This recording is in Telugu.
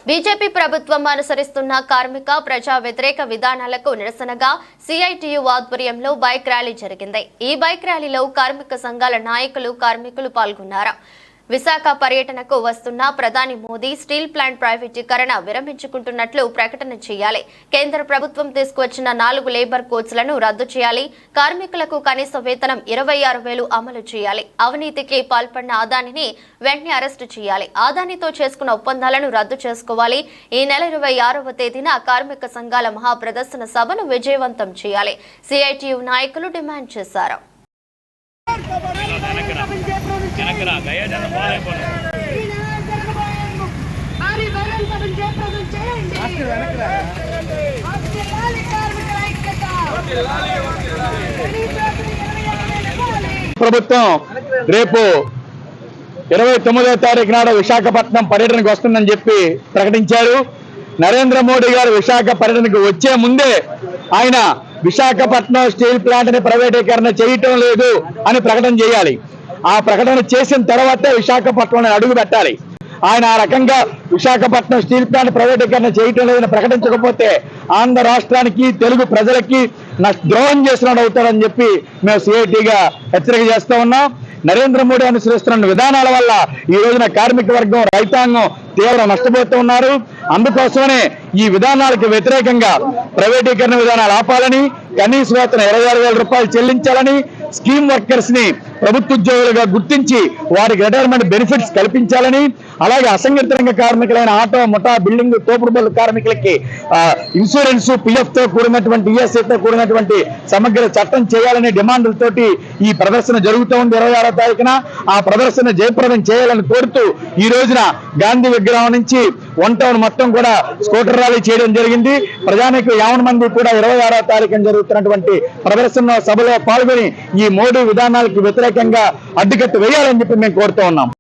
బీజేపీ ప్రభుత్వం అనుసరిస్తున్న కార్మిక ప్రజా వ్యతిరేక విధానాలకు నిరసనగా సిఐటియు ఆధ్వర్యంలో బైక్ ర్యాలీ జరిగింది। ఈ బైక్ ర్యాలీలో కార్మిక సంఘాల నాయకులు, కార్మికులు పాల్గొన్నారు। విశాఖ పర్యటనకు వస్తున్న ప్రధాని మోదీ స్టీల్ ప్లాంట్ ప్రైవేటీకరణ విరమించుకుంటున్నట్లు ప్రకటన చేయాలి। కేంద్ర ప్రభుత్వం తీసుకువచ్చిన 4 లేబర్ కోడ్స్లను రద్దు చేయాలి। కార్మికులకు కనీస వేతనం 26,000 అమలు చేయాలి। అవినీతికి పాల్పడిన అదానిని వెంటనే అరెస్టు చేయాలి। అదానితో చేసుకున్న ఒప్పందాలను రద్దు చేసుకోవాలి। ఈ నెల 26వ తేదీన కార్మిక సంఘాల మహా ప్రదర్శన సభను విజయవంతం చేయాలి। సిఐటియు నాయకులు డిమాండ్ చేశారు। ప్రభుత్వం రేపు 29వ తారీఖు నాడు విశాఖపట్నం పర్యటనకు వస్తుందని చెప్పి ప్రకటించారు। నరేంద్ర మోడీ గారు విశాఖ పర్యటనకు వచ్చే ముందే ఆయన విశాఖపట్నం స్టీల్ ప్లాంట్ ని ప్రైవేటీకరణ చేయటం లేదు అని ప్రకటన చేయాలి। ఆ ప్రకటన చేసిన తర్వాతే విశాఖపట్నం అడుగు పెట్టాలి। ఆయన ఆ రకంగా విశాఖపట్నం స్టీల్ ప్లాంట్ ప్రైవేటీకరణ చేయటం లేదని ప్రకటించకపోతే ఆంధ్ర రాష్ట్రానికి, తెలుగు ప్రజలకి ద్రోహం చేసినాడు అవుతాడని చెప్పి మేము సిఐటిగా హెచ్చరిక చేస్తూ ఉన్నాం। నరేంద్ర మోడీ అనుసరిస్తున్న విధానాల వల్ల ఈ రోజున కార్మిక వర్గం, రైతాంగం తీవ్ర నష్టపోతూ ఉన్నారు। అందుకోసమనే ఈ విధానాలకు వ్యతిరేకంగా ప్రైవేటీకరణ విధానాలు ఆపాలని, కనీస వేతన 26,000 రూపాయలు చెల్లించాలని, స్కీమ్ వర్కర్స్ ని ప్రభుత్వ ఉద్యోగులుగా గుర్తించి వారికి రిటైర్మెంట్ బెనిఫిట్స్ కల్పించాలని, అలాగే అసంఘటిత రంగ కార్మికులైన ఆటో, ముఠా, బిల్డింగ్, తోపుడు బళ్ళు కార్మికులకి ఇన్సూరెన్స్, పిఎఫ్ తో కూడినటువంటి, ఈఎస్ఐ తో కూడినటువంటి సమగ్ర చట్టం చేయాలనే డిమాండ్లతోటి ఈ ప్రదర్శన జరుగుతూ ఉంది 26వ తారీఖున। ఆ ప్రదర్శన జయప్రదం చేయాలని కోరుతూ ఈ రోజున గాంధీ విగ్రహం నుంచి 1 టౌన్ మొత్తం కూడా స్కూటర్ ర్యాలీ చేయడం జరిగింది। ప్రజానికి 50 మంది కూడా 26వ తారీఖున జరుగుతున్నటువంటి ప్రదర్శన సభలో పాల్గొని ఈ మోడీ విధానాలకు వ్యతిరేకంగా అడ్డుకట్టు వేయాలని చెప్పి మేము కోరుతూ ఉన్నాం।